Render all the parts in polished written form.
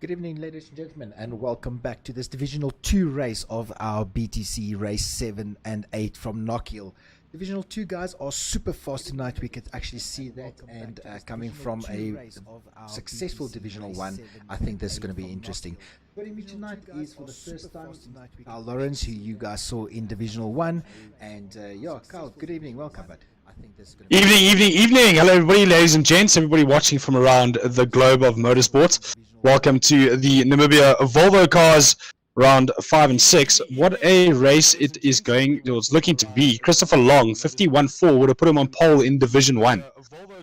Good evening, ladies and gentlemen, and welcome back to this Divisional 2 race of our BTC Race 7 and 8 from Knockhill. Divisional 2 guys are super fast tonight. We could actually see that, and coming from a successful Divisional 1, I think this is going to be interesting. Joining me tonight is for the first time Carl Lawrence, who you guys saw in Divisional 1, and yeah, Carl, good evening, welcome, bud. Evening. Hello, everybody, ladies and gents, everybody watching from around the globe of motorsports. Welcome to the Namibia Volvo Cars round 5 and 6. What a race it's looking to be. Christopher Long, 51.4, would have put him on pole in Division 1.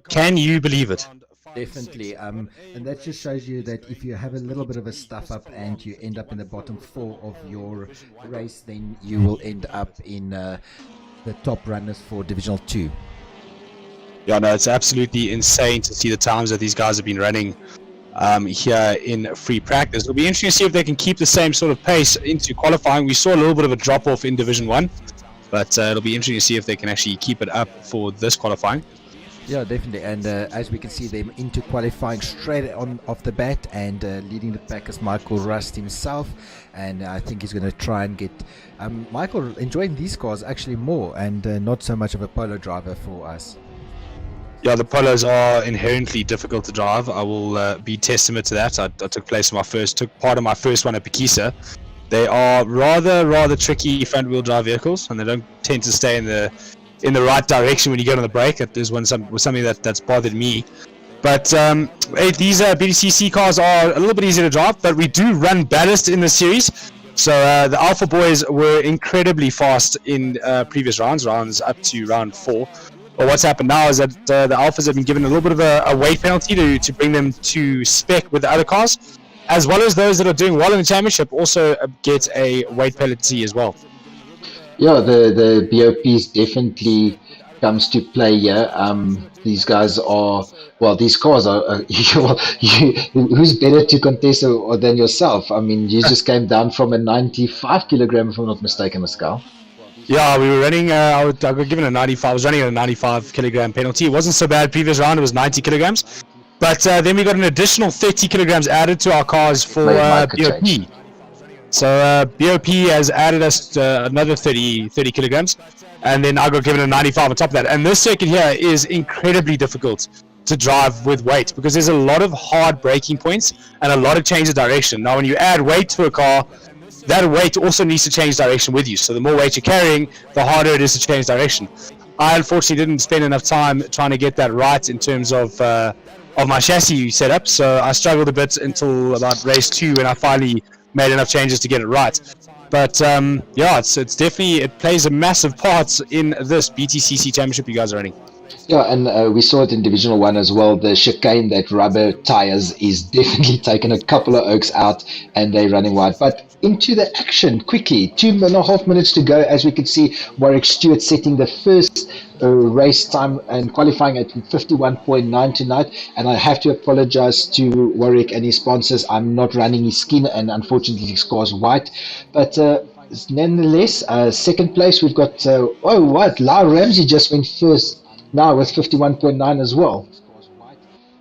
Can you believe it? Definitely, and that just shows you that if you have a little bit of a stuff up and you end up in the bottom 4 of your race, then you will end up in the top runners for Divisional 2. Yeah, no, it's absolutely insane to see the times that these guys have been running here in free practice. It'll be interesting to see if they can keep the same sort of pace into qualifying. We saw a little bit of a drop off in Division 1, but it'll be interesting to see if they can actually keep it up for this qualifying. Yeah, definitely, and as we can see them into qualifying straight on off the bat, and leading the pack is Michael Rust himself, and I think he's going to try and get Michael enjoying these cars actually more, and not so much of a polo driver for us. Yeah, the polos are inherently difficult to drive. I will be testament to that. I took part of my first one at Bikisa. They are rather tricky front-wheel drive vehicles, and they don't tend to stay in the right direction when you get on the brake. That is something that's bothered me. But these BTCC cars are a little bit easier to drive, but we do run ballast in the series. So the Alpha boys were incredibly fast in previous rounds up to round 4. But what's happened now is that the Alphas have been given a little bit of a weight penalty to bring them to spec with the other cars, as well as those that are doing well in the championship also get a weight penalty as well. Yeah, the BOPs definitely comes to play here. These guys are, well, these cars are, who's better to contest than yourself? I mean, you just came down from a 95 kilogram, if I'm not mistaken, Pascal. Yeah, we were running, I got given a 95, I was running a 95 kilogram penalty. It wasn't so bad previous round, it was 90 kilograms. But then we got an additional 30 kilograms added to our cars for BOP. So BOP has added us another 30 kilograms, and then I got given a 95 on top of that. And this circuit here is incredibly difficult to drive with weight, because there's a lot of hard braking points and a lot of change of direction. Now when you add weight to a car, that weight also needs to change direction with you. So the more weight you're carrying, the harder it is to change direction. I unfortunately didn't spend enough time trying to get that right in terms of my chassis setup, so I struggled a bit until about race 2 when I finally made enough changes to get it right. But yeah, it's definitely, it plays a massive part in this BTCC Championship you guys are running. Yeah, and we saw it in Divisional 1 as well. The chicane, that rubber tires, is definitely taking a couple of oaks out, and they're running wide. But into the action quickly, 2.5 minutes to go, as we can see Warwick Stewart setting the first race time and qualifying at 51.9 tonight. And I have to apologize to Warwick and his sponsors. I'm not running his skin, and unfortunately his car's white. But nonetheless, second place we've got Lau Ramsey just went first now with 51.9 as well.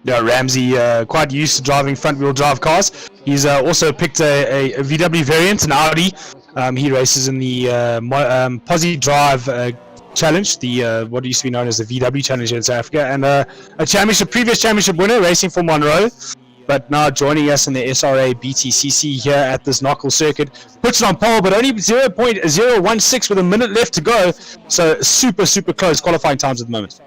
Yeah, Ramsey quite used to driving front-wheel drive cars. He's also picked a VW variant, an Audi. He races in the Posi Drive Challenge, the what used to be known as the VW Challenge here in South Africa, and a previous championship winner racing for Monroe, but now joining us in the SRA BTCC here at this Knockhill circuit. Puts it on pole, but only 0.016 with a minute left to go. So super close qualifying times at the moment.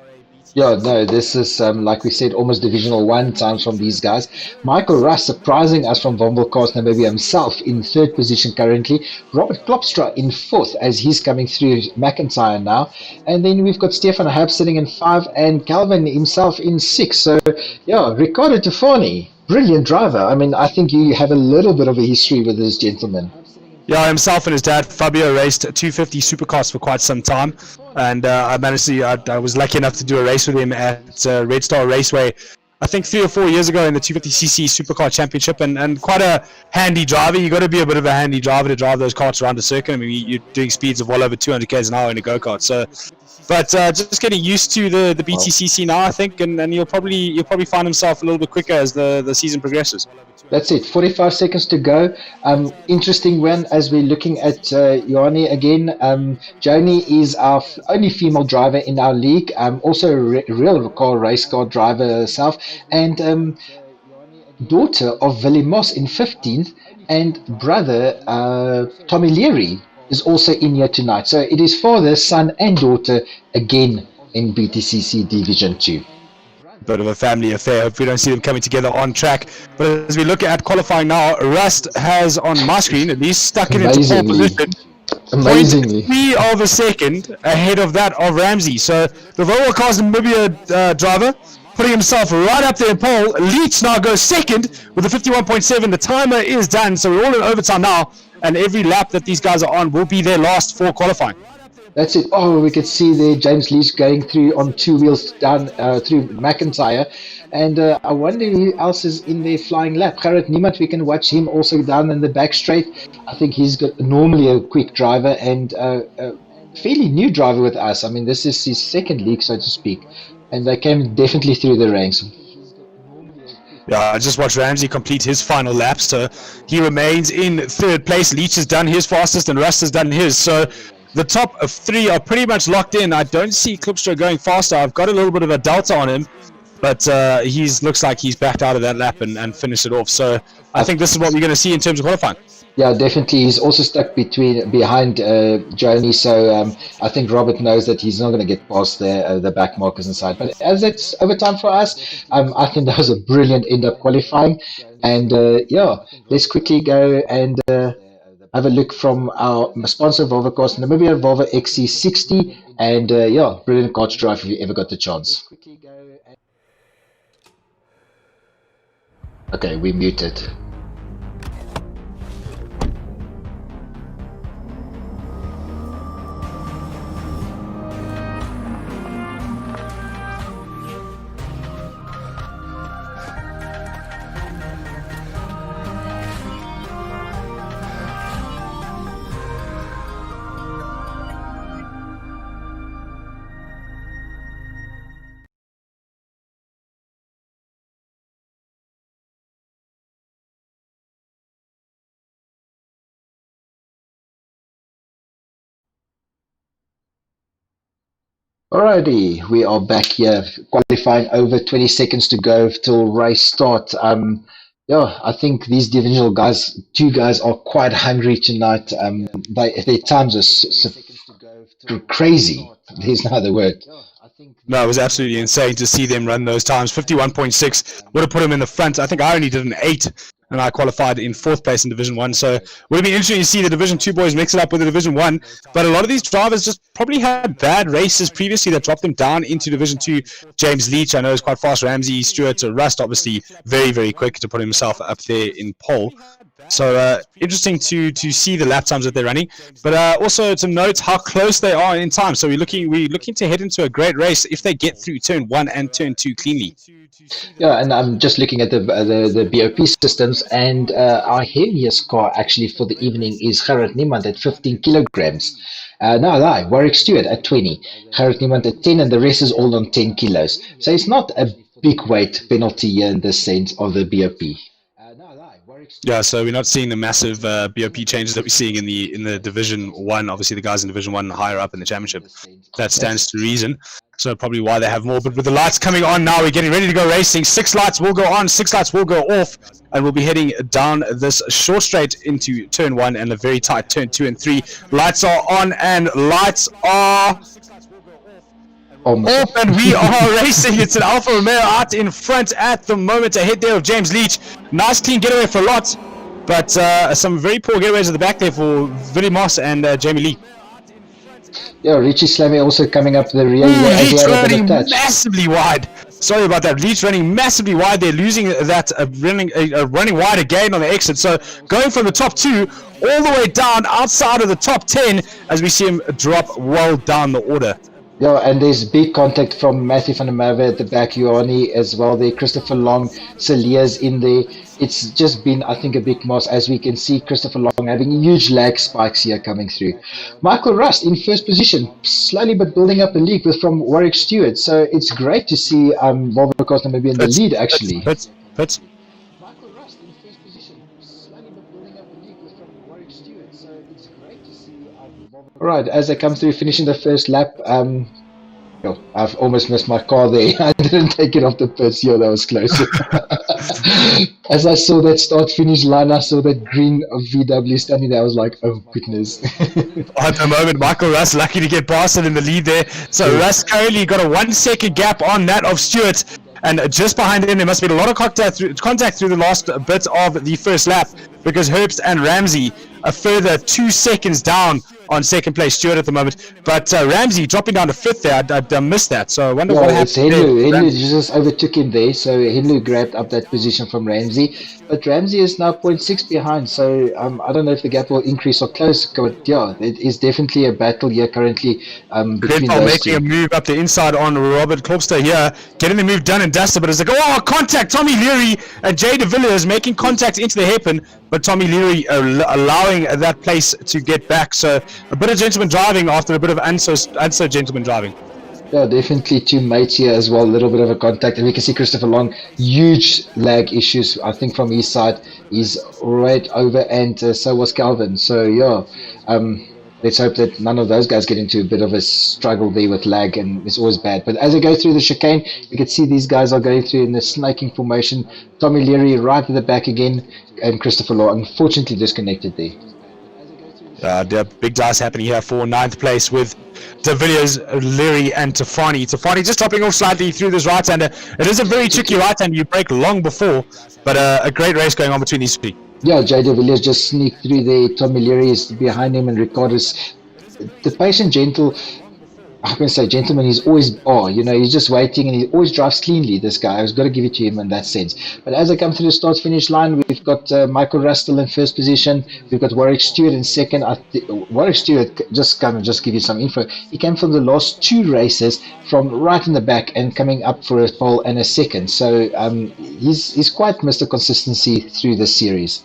Yeah, no, this is, like we said, almost Divisional 1 times from these guys. Michael Russ surprising us from Volvo Cars Namibia himself in 3rd position currently. Robert Klopstra in 4th as he's coming through McIntyre now. And then we've got Stefan Hab sitting in 5 and Calvin himself in 6. So, yeah, Ricardo Tufani, brilliant driver. I mean, I think you have a little bit of a history with this gentleman. Yeah, himself and his dad Fabio raced 250 supercars for quite some time, and I was lucky enough to do a race with him at Red Star Raceway, I think 3 or 4 years ago in the 250cc Supercar Championship, and quite a handy driver. You got to be a bit of a handy driver to drive those carts around the circuit. I mean, you're doing speeds of well over 200 k's an hour in a go-kart. So, but just getting used to the BTCC now, I think, and you'll probably find himself a little bit quicker as the season progresses. That's it. 45 seconds to go. Interesting one as we're looking at Ioani again. Joni is our only female driver in our league. Also a real car race car driver herself, and daughter of Willie Moss in 15th, and brother Tommy Leary is also in here tonight. So it is father, son, and daughter again in BTCC Division 2. Bit of a family affair. Hope we don't see them coming together on track. But as we look at qualifying now, Rust has on my screen, at least stuck it into pole position. Amazingly. 0.3 of a second ahead of that of Ramsey. So the Volvo Cars Namibia driver putting himself right up there in pole. Leach now goes second with a 51.7. The timer is done, so we're all in overtime now. And every lap that these guys are on will be their last for qualifying. That's it. Oh, we could see there James Leach going through on 2 wheels down through McIntyre. And I wonder who else is in their flying lap. Gerrit Niemand, we can watch him also down in the back straight. I think he's got normally a quick driver and a fairly new driver with us. I mean, this is his second league, so to speak. And they came definitely through the ranks. Yeah, I just watched Ramsey complete his final lap, so he remains in third place. Leach has done his fastest and Rust has done his. So the top of 3 are pretty much locked in. I don't see Klipstra going faster. I've got a little bit of a delta on him, but he looks like he's backed out of that lap and finished it off. So I think this is what we're going to see in terms of qualifying. Yeah, definitely. He's also stuck behind Joni, so I think Robert knows that he's not going to get past the back markers inside. But as it's overtime for us, I think that was a brilliant end-up qualifying. And yeah, let's quickly go and have a look from our sponsor, Volvo Cars Namibia, Volvo XC60. And yeah, brilliant car to drive if you ever got the chance. Okay, we muted. Alrighty, we are back here, qualifying over 20 seconds to go till race start. Yeah, I think these divisional guys, 2 guys, are quite hungry tonight. Their times are crazy. There's no other word. No, it was absolutely insane to see them run those times. 51.6 would have put them in the front. I think I only did an 8, and I qualified in 4th place in Division 1. So would have been interesting to see the Division 2 boys mix it up with the Division 1. But a lot of these drivers just probably had bad races previously that dropped them down into Division 2. James Leach, I know, is quite fast. Ramsey, Stewart, Rust, obviously very, very quick to put himself up there in pole. So interesting to see the lap times that they're running, but also to note how close they are in time. So we're looking to head into a great race if they get through turn 1 and turn 2 cleanly. Yeah, and I'm just looking at the BOP systems, and our heaviest car actually for the evening is Gerrit Niemand at 15 kilograms. No lie, Warwick Stewart at 20, Gerrit Niemand at 10, and the rest is all on 10 kilos. So it's not a big weight penalty here in the sense of the BOP. Yeah, so we're not seeing the massive BOP changes that we're seeing in the Division 1. Obviously, the guys in Division 1 higher up in the championship. That stands to reason. So probably why they have more. But with the lights coming on now, we're getting ready to go racing. 6 lights will go on, 6 lights will go off. And we'll be heading down this short straight into turn 1 and a very tight turn 2 and 3. Lights are on and lights are off, and we are racing. It's an Alfa Romeo out in front at the moment, ahead there of James Leach. Nice clean getaway for Lot, but some very poor getaways at the back there for Willie Moss and Jamie Lee. Yeah, Richie Slammy also coming up the rear. Leach running massively wide. Sorry about that. Leach running massively wide. They're losing that, running wide again on the exit. So going from the top 2 all the way down outside of the top 10 as we see him drop well down the order. Yeah, and there's big contact from Matthew van der Merwe at the back, Ioani as well there, Christopher Long, Celia's in there. It's just been, I think, a big mess, as we can see Christopher Long having huge lag spikes here coming through. Michael Rust in first position, slowly but building up a lead from Warwick Stewart. So it's great to see Volvo Cars maybe in the lead, actually. Right, as I come through, finishing the first lap, I've almost missed my car there. I didn't take it off the pits. Yeah, that was close. As I saw that start-finish line, I saw that green VW standing there. I was like, oh, goodness. At the moment, Michael Russ lucky to get past it in the lead there. So Russ currently got a 1 second gap on that of Stewart. And just behind him, there must be a lot of contact through the last bit of the first lap, because Herbst and Ramsey a further 2 seconds down on second place Stewart at the moment. But Ramsey dropping down to fifth there, I missed that. So I wonder what happened. It's Henley. Henley just overtook him there, so Henley grabbed up that position from Ramsey. But Ramsey is now 0.6 behind, so I don't know if the gap will increase or close. But yeah, it is definitely a battle here currently between those making two. a move up the inside on Robert Klopster here, getting the move done and dusted, but it's like, oh, contact! Tommy Leary and Jay De Villiers making contact into the hairpin, but Tommy Leary allowing that place to get back. So a bit of gentleman driving after a bit of unso gentleman driving. Yeah, definitely two mates here as well, a little bit of a contact. And we can see Christopher Long, huge lag issues, I think, from his side. He's right over, and so was Calvin. So, yeah, let's hope that none of those guys get into a bit of a struggle there with lag, and it's always bad. But as I go through the chicane, you can see these guys are going through in the snaking formation. Tommy Leary right at the back again, and Christopher Long, unfortunately, disconnected there. There are big dice happening here for 9th place with De Villiers, Leary and Tafani. Tafani just dropping off slightly through this right-hander. It is a very tricky right-hander. You break long before, but a great race going on between these three. Yeah, Jay De Villiers just sneaked through there. Tommy Leary is behind him, and Ricardo's the patient, gentle. I'm going to say gentleman, he's always, he's just waiting, and he always drives cleanly, this guy. I've got to give it to him in that sense. But as I come through the start-finish line, we've got Michael Russell in first position. We've got Warwick Stewart in second. Warwick Stewart, just give you some info. He came from the last 2 races from right in the back and coming up for a pole and a second. So he's quite Mr. Consistency through this series.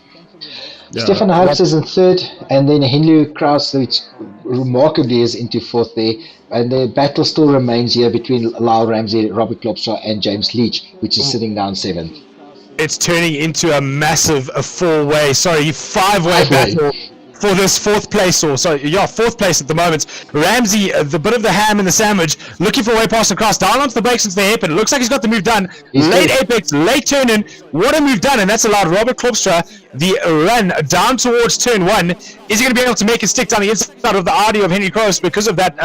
Yeah, Stefan Harps is in third, and then Henry Kraus, which remarkably is into fourth there. And the battle still remains here between Lyle Ramsey, Robert Klopstra, and James Leach, which is sitting down 7th. It's turning into a massive 5-way battle for this 4th place, fourth place at the moment. Ramsey, the bit of the ham in the sandwich, looking for a way past across, down onto the brakes into the hairpin. It looks like he's got the move done. Late apex, late turn in. What a move done, and that's allowed Robert Klopstra the run down towards turn 1. Is he going to be able to make it stick down the inside of the Audi of Henry Cross because of that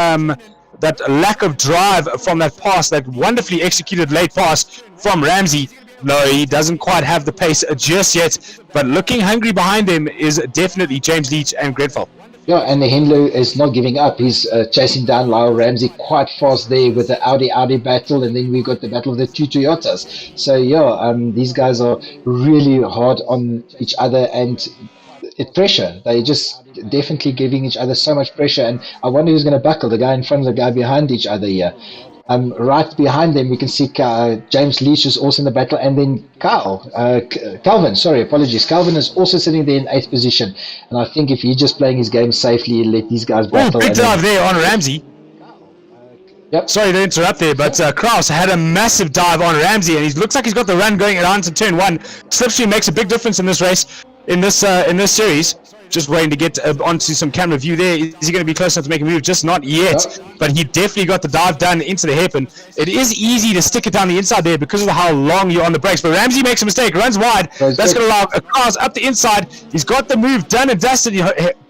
that lack of drive from that pass, that wonderfully executed late pass from Ramsey? No, he doesn't quite have the pace just yet, but looking hungry behind him is definitely James Leach and Grenfell. Yeah, and the Henlo is not giving up. He's chasing down Lyle Ramsey quite fast there with the Audi battle, and then we've got the battle of the 2 Toyotas. So yeah, these guys are really hard on each other, and pressure. They're just definitely giving each other so much pressure, and I wonder who's going to buckle, the guy in front of the guy behind each other here. Right behind them, we can see James Leach is also in the battle, and then Calvin, Calvin is also sitting there in 8th position, and I think if he's just playing his game safely, he'll let these guys battle. Big dive there on Ramsey. Yep. Sorry to interrupt there, but Kraus had a massive dive on Ramsey, and he looks like he's got the run going around to turn 1. Slipstream makes a big difference in this race, in this series. Just waiting to get onto some camera view there. Is he going to be close enough to make a move? Just not yet, but he definitely got the dive done into the hairpin. It is easy to stick it down the inside there because of how long you're on the brakes, but Ramsey makes a mistake, runs wide. That's going to allow a Kraus up the inside. He's got the move done and dusted.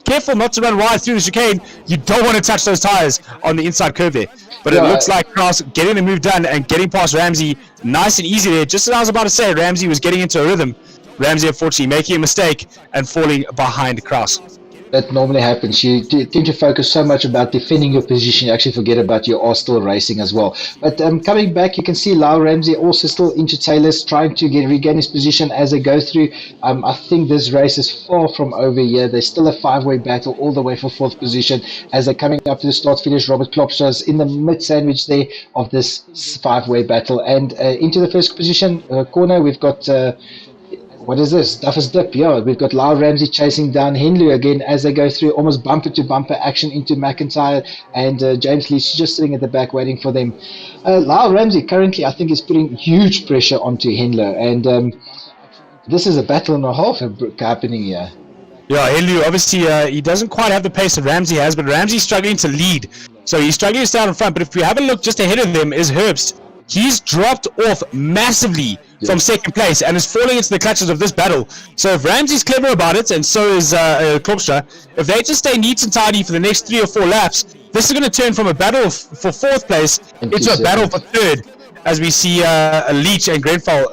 Careful not to run wide through the chicane. You don't want to touch those tires on the inside curve there. But it looks like Kraus getting the move done and getting past Ramsey nice and easy there. Just as I was about to say, Ramsey was getting into a rhythm. Ramsey, unfortunately, making a mistake and falling behind Kraus. That normally happens. You tend to focus so much about defending your position, you actually forget about you are still racing as well. But coming back, you can see Lyle Ramsey also still into Taylor's, trying to regain his position as they go through. I think this race is far from over here. There's still a 5-way battle all the way for 4th position as they're coming up to the start finish. Robert Klopstra is in the mid sandwich there of this 5-way battle. And into the first position corner, we've got... what is this? Duffers Dip. Yeah, we've got Lyle Ramsey chasing down Henley again as they go through almost bumper-to-bumper action into McIntyre, and James Leach just sitting at the back waiting for them. Lyle Ramsey currently, I think, is putting huge pressure onto Henlo, and this is a battle and a half happening here. Yeah, Helu, obviously, he doesn't quite have the pace that Ramsey has, but Ramsey's struggling to lead. So he's struggling to stay out in front, but if we have a look just ahead of them is Herbst. He's dropped off massively from second place and is falling into the clutches of this battle. So if Ramsey's clever about it, and so is Klopstra, if they just stay neat and tidy for the next 3 or 4 laps, this is going to turn from a battle for 4th place into a battle for 3rd. As we see Leach and Grenfell,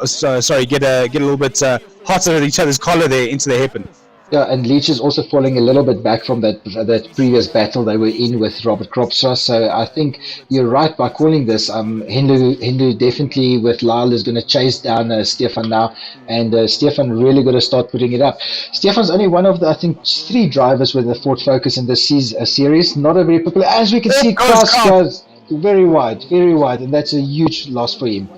get a little bit hotter at each other's collar there into the hairpin. Yeah, and Leach is also falling a little bit back from that previous battle they were in with Robert Kropstra. So I think you're right by calling this. Hindu definitely with Lyle is going to chase down Stefan now, and Stefan really got to start putting it up. Stefan's only one of the, I think, 3 drivers with the Ford Focus in this series. Not a very popular, as we can see, Kraus goes very wide, and that's a huge loss for him.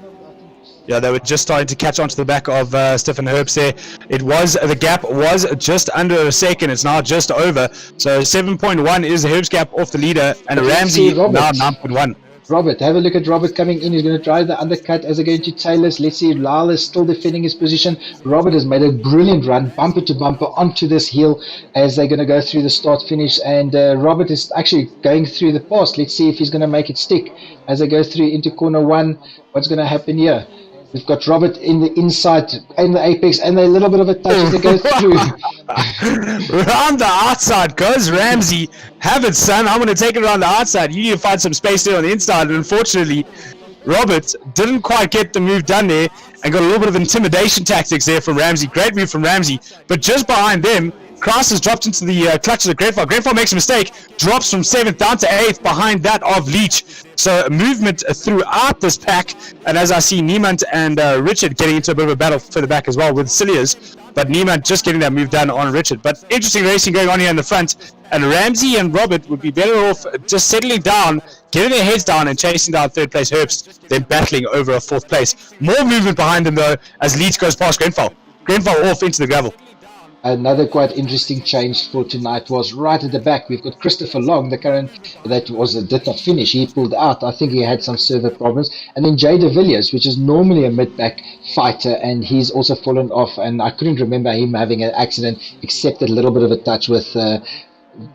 Yeah, they were just starting to catch on to the back of Stefan Herbst there. The gap was just under a second. It's now just over. So 7.1 is the Herbst gap off the leader, and Ramsey now 9.1. Robert, have a look at Robert coming in. He's going to try the undercut as they go into Taylor's. Let's see if Lyle is still defending his position. Robert has made a brilliant run, bumper to bumper, onto this hill as they're going to go through the start-finish. And Robert is actually going through the pass. Let's see if he's going to make it stick as they go through into corner 1. What's going to happen here? We've got Robert in the inside, in the apex, and a little bit of a touch as they go through. Around the outside goes Ramsey. Have it, son. I'm going to take it around the outside. You need to find some space there on the inside. And unfortunately, Robert didn't quite get the move done there and got a little bit of intimidation tactics there from Ramsey. Great move from Ramsey. But just behind them, Kraus has dropped into the clutches of Grenfell. Grenfell makes a mistake, drops from 7th down to 8th behind that of Leach. So movement throughout this pack, and as I see Niemand and Richard getting into a bit of a battle further back as well with Cilliers, but Niemand just getting that move done on Richard. But interesting racing going on here in the front, and Ramsey and Robert would be better off just settling down, getting their heads down and chasing down 3rd place Herbst, then battling over a 4th place. More movement behind them though as Leach goes past Grenfell. Grenfell off into the gravel. Another quite interesting change for tonight was right at the back. We've got Christopher Long, the current that did not finish. He pulled out. I think he had some server problems. And then Jay de Villiers, which is normally a mid-back fighter, and he's also fallen off. And I couldn't remember him having an accident, except a little bit of a touch with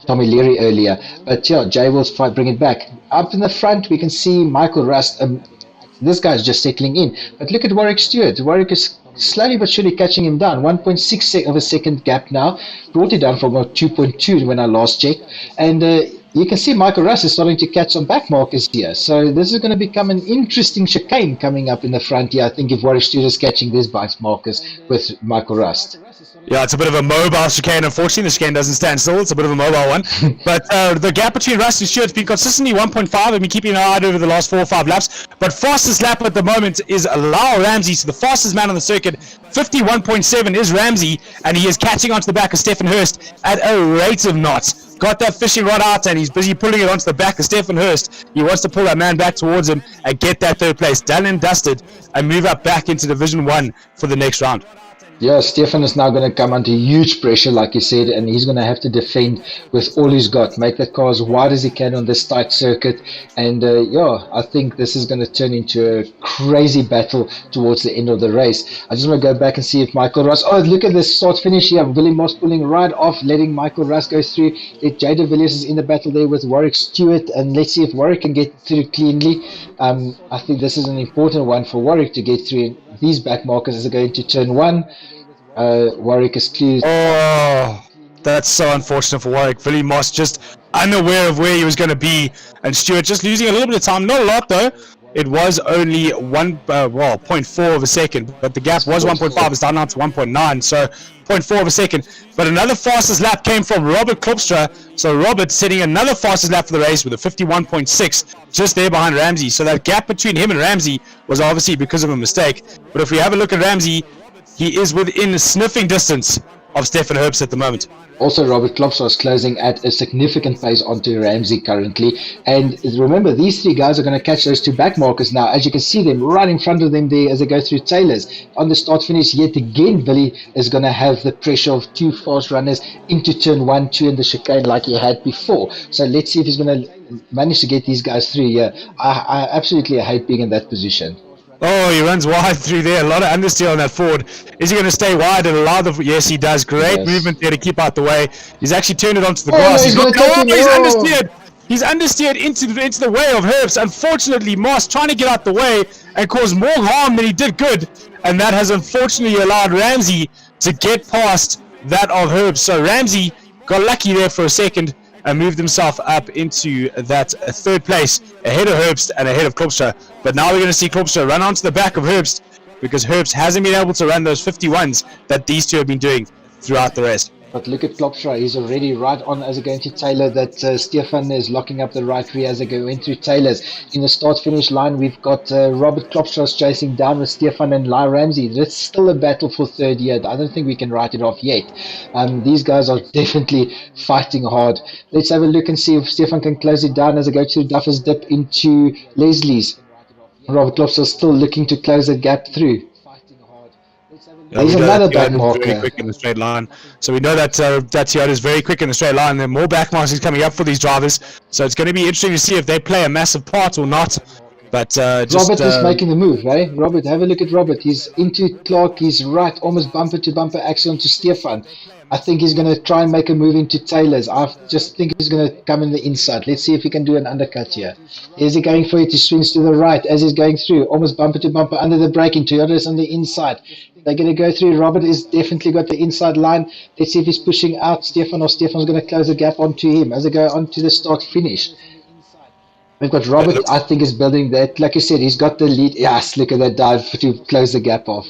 Tommy Leary earlier. But yeah, Jay will bring it back. Up in the front, we can see Michael Rust. This guy's just settling in. But look at Warwick Stewart. Warwick is slowly but surely catching him down. 1.6 of a second gap now. Brought it down from about 2.2 when I last checked. And you can see Michael Rust is starting to catch some back markers here. So this is going to become an interesting chicane coming up in the front here. I think if Warwick Stewart is catching these back markers with Michael Rust. Yeah, it's a bit of a mobile chicane. Unfortunately, the chicane doesn't stand still. It's a bit of a mobile one. But the gap between Rust and Stewart's been consistently 1.5. I've been keeping an eye out over the last 4 or 5 laps. But fastest lap at the moment is Lyle Ramsey. So the fastest man on the circuit, 51.7 is Ramsey. And he is catching onto the back of Stefan Herbst at a rate of knots. Got that fishing rod out and he's busy pulling it onto the back of Stefan Herbst. He wants to pull that man back towards him and get that 3rd place done and dusted and move up back into Division 1 for the next round. Yeah, Stefan is now going to come under huge pressure, like you said, and he's going to have to defend with all he's got, make that car as wide as he can on this tight circuit. And yeah, I think this is going to turn into a crazy battle towards the end of the race. I just want to go back and see if Michael Rust. Oh, look at this start finish here. Willie Moss pulling right off, letting Michael Rust go through. Jay de Villiers is in the battle there with Warwick Stewart, and let's see if Warwick can get through cleanly. I think this is an important one for Warwick to get through. These back markers as they go into turn 1. Warwick is clear. Oh, that's so unfortunate for Warwick. Willie Moss just unaware of where he was going to be, and Stewart just losing a little bit of time. Not a lot though. It was only 0.4 of a second, but the gap was 1.5. It's down now to 1.9, so 0.4 of a second. But another fastest lap came from Robert Klopstra. So Robert setting another fastest lap for the race with a 51.6, just there behind Ramsey. So that gap between him and Ramsey was obviously because of a mistake. But if we have a look at Ramsey, he is within sniffing distance of Stefan Herbst at the moment. Also, Robert Klopstra is closing at a significant pace onto Ramsey currently. And remember, these 3 guys are going to catch those 2 back markers now. As you can see them right in front of them there as they go through Taylor's. On the start finish, yet again, Billy is going to have the pressure of 2 fast runners into turn 1, 2 in the chicane like he had before. So let's see if he's going to manage to get these guys through here. I absolutely hate being in that position. Oh, he runs wide through there. A lot of understeer on that forward. Is he going to stay wide and allow the... Yes, he does. Great movement there to keep out the way. He's actually turned it onto the grass. He's understeered. He's understeered into the way of Herbst. Unfortunately, Moss trying to get out the way and cause more harm than he did good. And that has unfortunately allowed Ramsey to get past that of Herbst. So Ramsey got lucky there for a second and moved himself up into that third place ahead of Herbst and ahead of Klopstra. But now we're going to see Klopstra run onto the back of Herbst because Herbst hasn't been able to run those 51s that these two have been doing throughout the rest. But look at Klopstra, he's already right on as they go into Taylor. That Stefan is locking up the right rear as they go into Taylor's. In the start-finish line, we've got Robert Klopstra chasing down with Stefan and Lai Ramsey. It's still a battle for third year. I don't think we can write it off yet. These guys are definitely fighting hard. Let's have a look and see if Stefan can close it down as they go to Duffers Dip into Leslie's. Robert Klopstra still looking to close the gap through. There's another back marker. Very quick in the straight line. So we know that Toyota is very quick in the straight line. There are more back markers coming up for these drivers. So it's going to be interesting to see if they play a massive part or not. But Robert is making the move, right? Robert, have a look at Robert. He's into Clark. He's right, almost bumper to bumper action to Stefan. I think he's going to try and make a move into Taylor's. I just think he's going to come in the inside. Let's see if he can do an undercut here. Is he going for it? He swings to the right as he's going through. Almost bumper to bumper under the braking. Toyota's on the inside. They're going to go through. Robert has definitely got the inside line. Let's see if he's pushing out Stefan or Stefan's going to close the gap onto him as they go on to the start finish. We've got Robert, I think, is building that. Like you said, he's got the lead. Yes, look at that dive to close the gap off.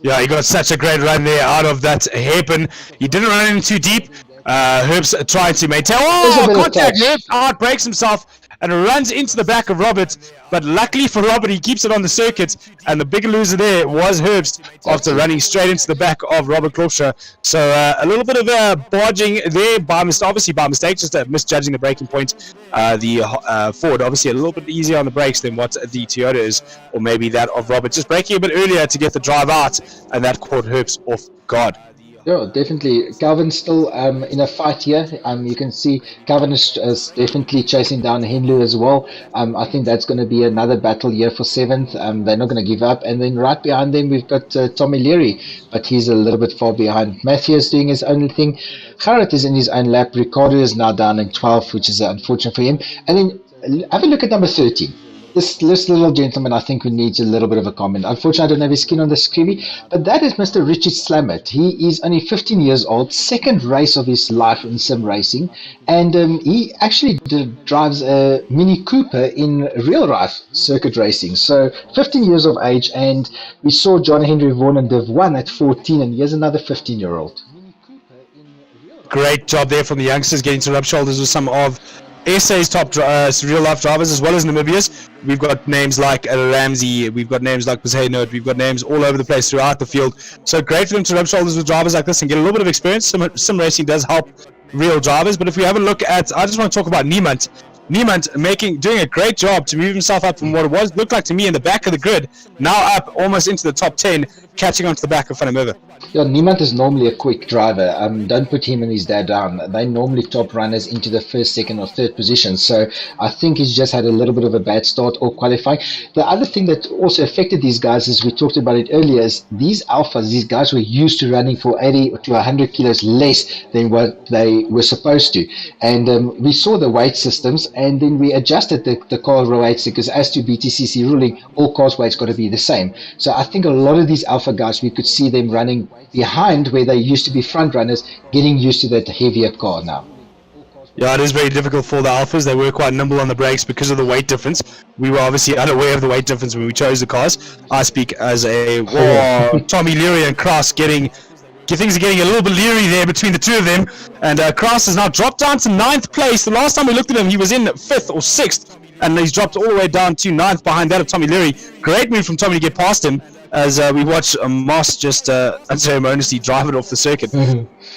Yeah, he got such a great run there out of that hairpin. He didn't run in too deep. Herbst trying to maintain. Oh, contact! Herbst outbreaks himself and runs into the back of Robert. But luckily for Robert, he keeps it on the circuit. And the big loser there was Herbst after running straight into the back of Robert Klopstra. So a little bit of barging there, obviously by mistake, just misjudging the braking point. The Ford obviously a little bit easier on the brakes than what the Toyota is, or maybe that of Robert. Just braking a bit earlier to get the drive out, and that caught Herbst off guard. Yeah, definitely. Calvin's still in a fight here. You can see Calvin is definitely chasing down Henley as well. I think that's going to be another battle here for 7th. They're not going to give up. And then right behind them, we've got Tommy Leary, but he's a little bit far behind. Matthew is doing his own thing. Garrett is in his own lap. Ricardo is now down in 12th, which is unfortunate for him. And then have a look at number 13. This little gentleman, I think, who needs a little bit of a comment. Unfortunately, I don't have his skin on the screen, but that is Mr. Richard Slammert. He is only 15 years old, second race of his life in sim racing, and he actually drives a Mini Cooper in real life circuit racing. So 15 years of age, and we saw John Henry Vaughan in Div 1 at 14, and here's another 15-year-old. Great job there from the youngsters, getting to rub shoulders with some of SA's top real-life drivers, as well as Namibia's. We've got names like Ramsey, we've got names like Bezhainot, we've got names all over the place throughout the field. So great for them to rub shoulders with drivers like this and get a little bit of experience. Sim racing does help real drivers, but if we have a look at, I just want to talk about Niemand. Niemand doing a great job to move himself up from what it looked like to me in the back of the grid, now up almost into the top 10, catching onto the back of Van der Merwe. Yeah, Niemand is normally a quick driver. Don't put him and his dad down. They normally top runners into the first, second, or third position. So I think he's just had a little bit of a bad start or qualifying. The other thing that also affected these guys, as we talked about it earlier, is these alphas, these guys were used to running for 80 to 100 kilos less than what they were supposed to. And we saw the weight systems, and then we adjusted the car weights, because as to BTCC ruling, all cars' weights got to be the same. So I think a lot of these alpha guys, we could see them running behind where they used to be front runners, getting used to that heavier car now. Yeah, it is very difficult for the alphas. They were quite nimble on the brakes because of the weight difference. We were obviously unaware of the weight difference when we chose the cars. I speak as a Tommy Leary and Kraus things are getting a little bit leery there between the two of them. And Kraus has now dropped down to 9th place. The last time we looked at him, he was in 5th or 6th. And he's dropped all the way down to 9th behind that of Tommy Leary. Great move from Tommy to get past him, as we watch Moss just unceremoniously drive it off the circuit.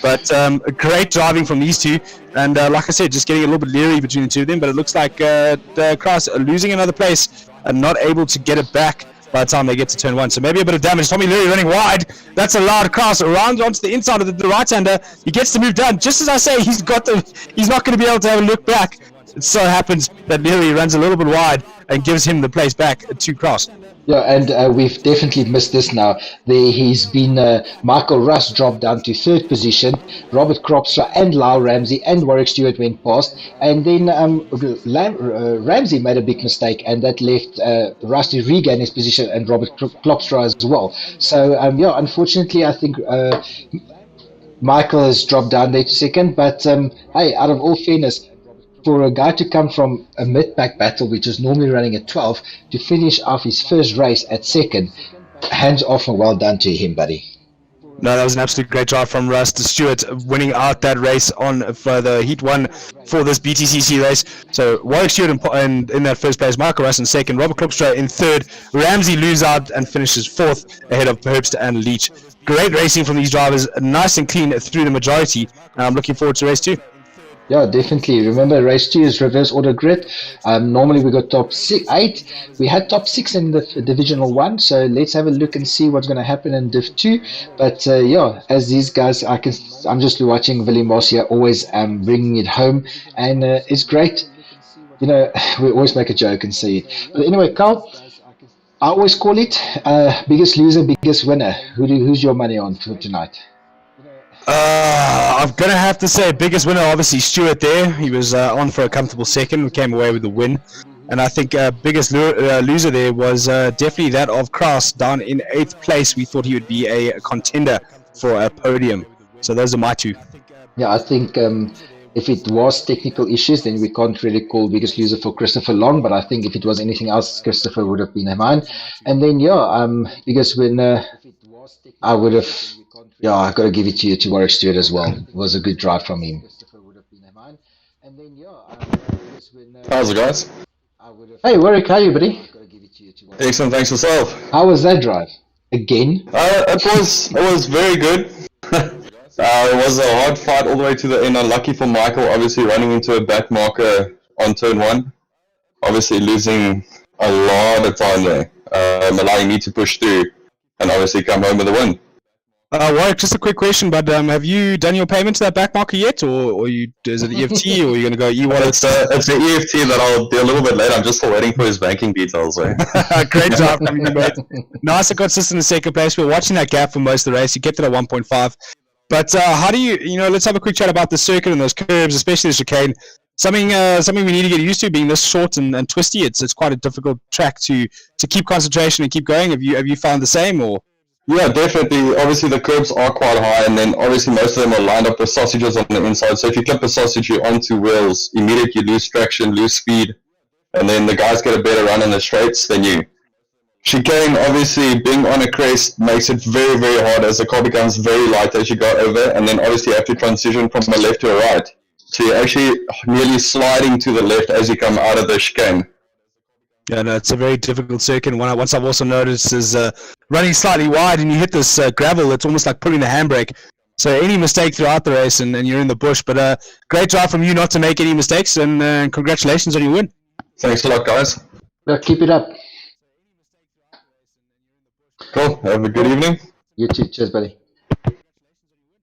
But great driving from these two, and like I said, just getting a little bit leery between the two of them, but it looks like Kraus are losing another place and not able to get it back by the time they get to turn 1. So maybe a bit of damage. Tommy Leary running wide. That's allowed Kraus around onto the inside of the right-hander. He gets to move down. Just as I say, he's not going to be able to have a look back. it so happens that Neary runs a little bit wide and gives him the place back at 2 cross. Yeah, and we've definitely missed this now. He's been Michael Russ dropped down to 3rd position. Robert Kropstra and Lyle Ramsey and Warwick Stewart went past. And then Ramsey made a big mistake, and that left Russ to regain his position and Robert Kropstra as well. So, yeah, unfortunately, I think Michael has dropped down there to 2nd. But, hey, out of all fairness, for a guy to come from a mid-pack battle, which is normally running at 12, to finish off his first race at 2nd, hands off and well done to him, buddy. No, that was an absolute great drive from Russ to Stewart, winning out that race on for the Heat 1 for this BTCC race. So Warwick Stewart in that first place, Michael Russ in 2nd, Robert Klopstra in 3rd, Ramsey loses out and finishes 4th ahead of Herbst and Leach. Great racing from these drivers, nice and clean through the majority. I'm looking forward to race 2. Yeah, definitely. Remember, race 2 is reverse order grid. Normally we got top 8. We had top 6 in the divisional 1. So let's have a look and see what's going to happen in div 2. But yeah, as these guys, I'm just watching Willie Moss here, always bringing it home, and it's great. You know, we always make a joke and say it. But anyway, Carl, I always call it biggest loser, biggest winner. Who's your money on for tonight? I'm going to have to say biggest winner, obviously, Stewart there. He was on for a comfortable 2nd. We came away with the win. And I think biggest loser there was definitely that of Kraus down in 8th place. We thought he would be a contender for a podium. So those are my 2. Yeah, I think if it was technical issues, then we can't really call biggest loser for Christopher Long. But I think if it was anything else, Christopher would have been mine. And then, yeah, biggest winner, I would have... Yeah, I got to give it to Warwick Stewart as well. It was a good drive from him. How's it, guys? Hey, Warwick, how are you, buddy? Excellent, thanks yourself. How was that drive? Again? It was very good. It was a hard fight all the way to the end. Unlucky for Michael, obviously running into a back marker on turn 1. Obviously losing a lot of time there, allowing me to push through and obviously come home with a win. Warwick, just a quick question, but have you done your payment to that back marker yet, or is it EFT, or are you going to go e-wallet? It's the EFT that I'll do a little bit later. I'm just still waiting for his banking details. So. Great job from you, mate. Nice and consistent in 2nd place. We were watching that gap for most of the race. You kept it at 1.5. But how do you let's have a quick chat about the circuit and those curves, especially the chicane. Something we need to get used to, being this short and twisty. It's quite a difficult track to keep concentration and keep going. Have you found the same, or? Yeah, definitely. Obviously, the curbs are quite high, and then obviously most of them are lined up with sausages on the inside. So if you clip a sausage onto wheels, immediately you lose traction, lose speed, and then the guys get a better run in the straights than you. Chicane, obviously, being on a crest makes it very, very hard as the car becomes very light as you go over, and then obviously you have to transition from a left to a right. So you're actually nearly sliding to the left as you come out of the chicane. Yeah, no, it's a very difficult circuit. Once I've also noticed is running slightly wide, and you hit this gravel, it's almost like pulling the handbrake. So any mistake throughout the race, and you're in the bush. But great job from you not to make any mistakes, and congratulations on your win. Thanks a lot, guys. Yeah, keep it up. Cool. Have a good evening. You too. Cheers, buddy.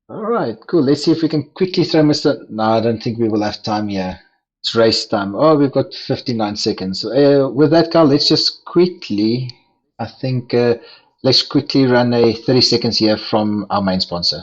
All right, cool. Let's see if we can quickly throw Mr. No, I don't think we will have time here. It's race time. Oh, we've got 59 seconds. With that, Carl, let's just quickly, let's quickly run a 30 seconds here from our main sponsor.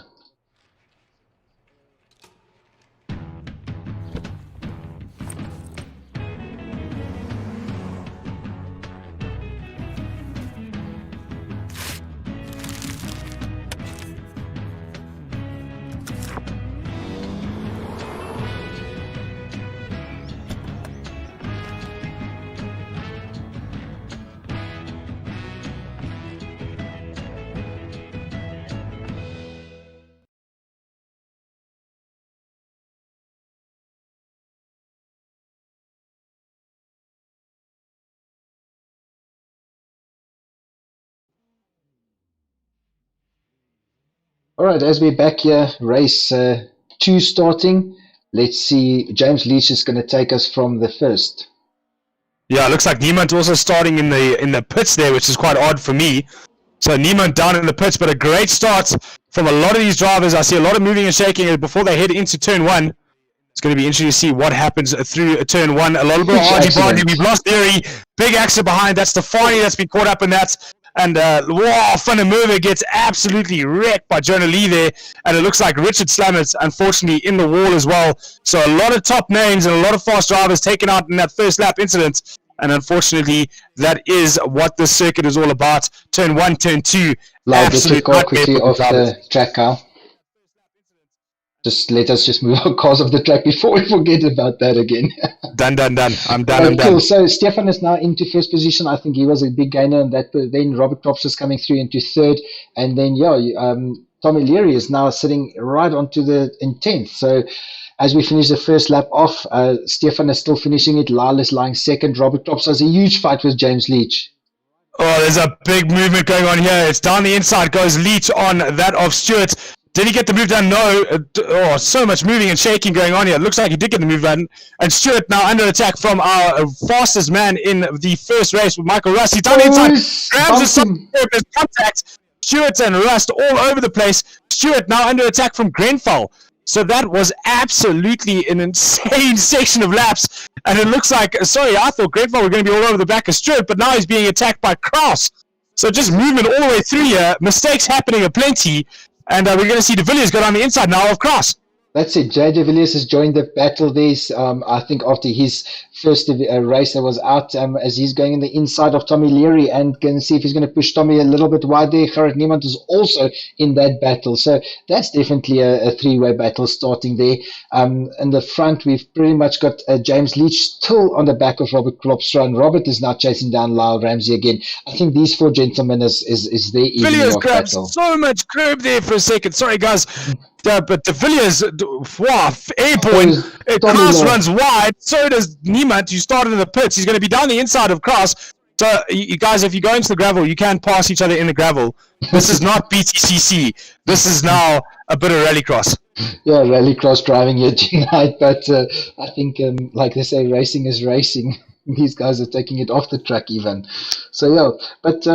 All right, as we're back here, race 2 starting. Let's see, James Leach is going to take us from the first. Yeah, it looks like Niemand also starting in the pits there, which is quite odd for me. So Niemand down in the pits, but a great start from a lot of these drivers. I see a lot of moving and shaking before they head into turn 1. It's going to be interesting to see what happens through turn 1. A little bit of argy-bargy. We've lost Theory. Big accident behind. That's Stefani that's been caught up in that. And Van der Merwe gets absolutely wrecked by Jonah Lee there. And it looks like Richard Slammert, unfortunately, in the wall as well. So a lot of top names and a lot of fast drivers taken out in that first lap incident. And unfortunately, that is what this circuit is all about. Turn 1, turn 2. Like, get your car quickly off the track, Kyle. Let us just move our cars off the track before we forget about that again. Done. I'm done. Cool. So Stefan is now into first position. I think he was a big gainer on that. But then Robert Klopster is coming through into third. And then, Tommy Leary is now sitting right onto in 10th. So as we finish the first lap off, Stefan is still finishing it. Lyle is lying second. Robert Klopster has a huge fight with James Leach. Oh, there's a big movement going on here. It's down the inside. Goes Leach on that of Stewart. Did he get the move done? No. So much moving and shaking going on here. It looks like he did get the move done. And Stewart now under attack from our fastest man in the first race with Michael Rust. He's down the inside. Grabs the contact. Stewart and Rust all over the place. Stewart now under attack from Grenfell. So that was absolutely an insane section of laps. And it looks like, I thought Grenfell were going to be all over the back of Stewart, but now he's being attacked by Kraus. So just movement all the way through here. Mistakes happening aplenty. And we're going to see De Villiers go down the inside now of Cross. That's it. Jay De Villiers has joined the battle there. I think after his first race that was out, as he's going in the inside of Tommy Leary and going to see if he's going to push Tommy a little bit wide there. Gerrit Niemand is also in that battle. So that's definitely a three-way battle starting there. In the front, we've pretty much got James Leach still on the back of Robert Klopster, and Robert is now chasing down Lyle Ramsey again. I think these four gentlemen is their evening of battle. So much curb there for a second. Sorry, guys. But De Villiers, airborne. Kraus runs wide. So does Niemand, who started in the pits. He's going to be down the inside of Kraus. So, you guys, if you go into the gravel, you can't pass each other in the gravel. This is not BTCC. This is now a bit of rallycross. Yeah, rallycross driving here tonight. But I think, like they say, racing is racing. These guys are taking it off the track even. So, yeah. But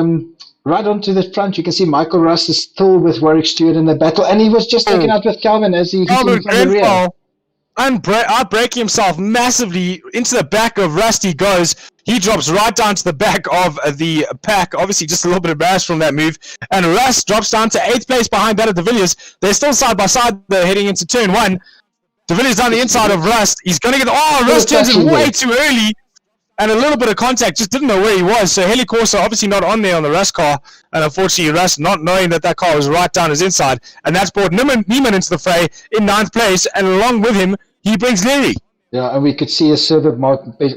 right onto the front, you can see Michael Rust is still with Warwick Stewart in the battle. And he was just taken out with Calvin as he hit him from the rear. Outbraking himself massively into the back of Rust. He goes. He drops right down to the back of the pack. Obviously, just a little bit embarrassed from that move. And Rust drops down to 8th place behind that of De Villiers. They're still side by side. They're heading into turn 1. De Villiers down the inside of Rust. He's going to get... Rust turns it way too early. And a little bit of contact. Just didn't know where he was. So Heli Corsa obviously not on there on the Rust car. And unfortunately, Rust not knowing that car was right down his inside. And that's brought Niemann into the fray in 9th place. And along with him, he brings Leary. Yeah, and we could see a server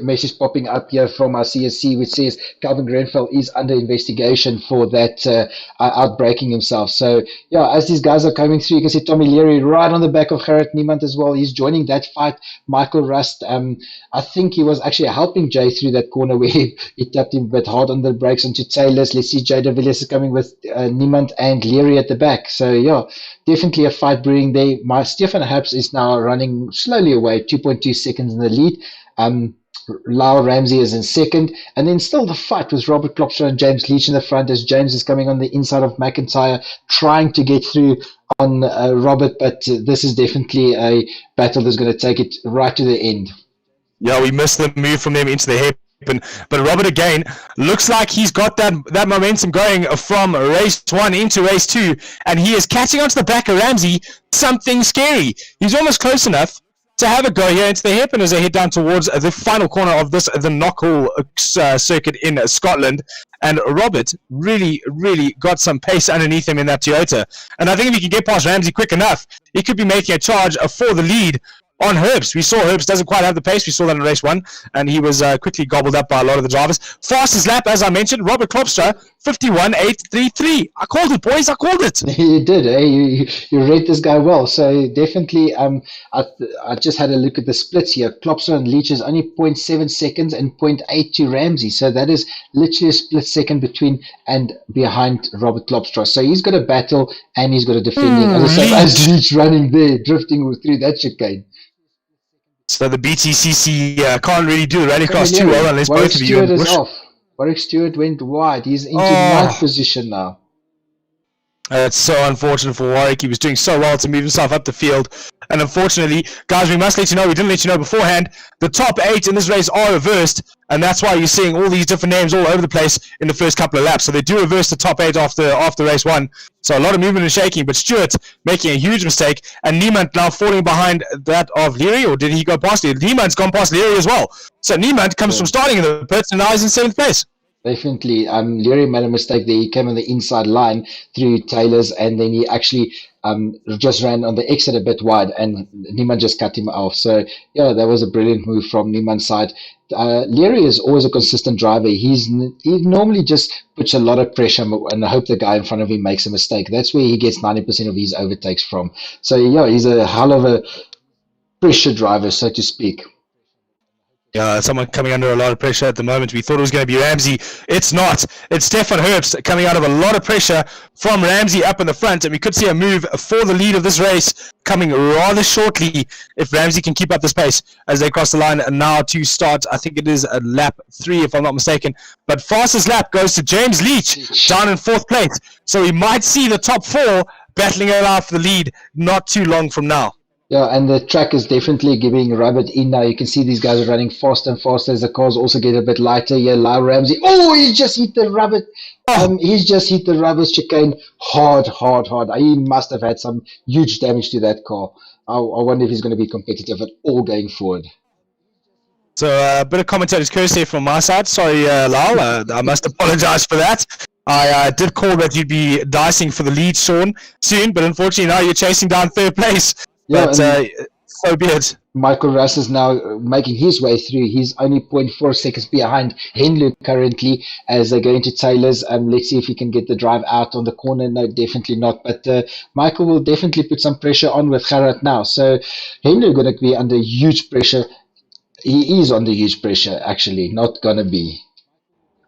message popping up here from our CSC, which says Calvin Grenfell is under investigation for that outbreaking himself. So, yeah, as these guys are coming through, you can see Tommy Leary right on the back of Gerrit Niemand as well. He's joining that fight. Michael Rust, I think he was actually helping Jay through that corner where he tapped him a bit hard on the brakes onto Taylor's. Let's see, Jay De Villiers is coming with Niemand and Leary at the back. So, yeah, definitely a fight brewing there. Stefan Habs is now running slowly away, 2.2 seconds in the lead. Lyle Ramsey is in second, and then still the fight with Robert Klopster and James Leach in the front as James is coming on the inside of McIntyre, trying to get through on Robert, but this is definitely a battle that's going to take it right to the end. Yeah, we missed the move from them into the hairpin, but Robert again looks like he's got that momentum going from race 1 into race 2, and he is catching onto the back of Ramsey. Something scary. He's almost close enough to have a go here into the hairpin as they head down towards the final corner of the Knockhill circuit in Scotland. And Robert really got some pace underneath him in that Toyota. And I think if he can get past Ramsey quick enough, he could be making a charge for the lead on Herbst. We saw Herbst doesn't quite have the pace. We saw that in race 1, and he was quickly gobbled up by a lot of the drivers. Fastest lap, as I mentioned, Robert Klopster, 51.833. I called it, boys. I called it. You did. You read this guy well. So definitely, I just had a look at the splits here. Klopster and Leach is only 0.7 seconds and 0.8 to Ramsey. So that is literally a split second between and behind Robert Klopster. So he's got a battle and he's got a defending. As Leach running there, drifting through that chicane. So the BTCC can't really do the rallycross too well unless both of you Stewart is off. Warwick Stewart went wide. He's into 9th position now. It's so unfortunate for Warwick. He was doing so well to move himself up the field. And unfortunately, guys, we must let you know, we didn't let you know beforehand, the top 8 in this race are reversed. And that's why you're seeing all these different names all over the place in the first couple of laps. So they do reverse the top 8 after race 1. So a lot of movement and shaking. But Stewart making a huge mistake. And Niemand now falling behind that of Leary. Or did he go past Leary? Niemand's gone past Leary as well. So Niemand comes from starting in the pits and now he's in 7th place. Definitely. Leary made a mistake there. He came on the inside line through Taylor's, and then he actually just ran on the exit a bit wide, and Niemand just cut him off. So, yeah, that was a brilliant move from Niemand's side. Leary is always a consistent driver. He normally just puts a lot of pressure, and I hope the guy in front of him makes a mistake. That's where he gets 90% of his overtakes from. So, yeah, he's a hell of a pressure driver, so to speak. Yeah, someone coming under a lot of pressure at the moment. We thought it was going to be Ramsey. It's not. It's Stefan Herbst coming out of a lot of pressure from Ramsey up in the front. And we could see a move for the lead of this race coming rather shortly if Ramsey can keep up this pace as they cross the line. And now to start, I think it is a lap 3 if I'm not mistaken. But fastest lap goes to James Leach down in 4th place. So we might see the top 4 battling it out for the lead not too long from now. Yeah, and the track is definitely giving Rabbit in now. You can see these guys are running faster and faster as the cars also get a bit lighter. Yeah, Lyle Ramsey. Oh, he just hit the Rabbit. He's just hit the Rabbit chicane hard. He must have had some huge damage to that car. I wonder if he's going to be competitive at all going forward. So a bit of commentator's courtesy from my side. Sorry, Lyle. I must apologize for that. I did call that you'd be dicing for the lead, Sean, soon, but unfortunately now you're chasing down 3rd place. Yeah, but so be it. Michael Russ is now making his way through. He's only 0.4 seconds behind Henley currently as they go into Taylor's. Let's see if he can get the drive out on the corner. No, definitely not. But Michael will definitely put some pressure on with Gerard now. So Henley going to be under huge pressure. He is under huge pressure, actually. Not going to be.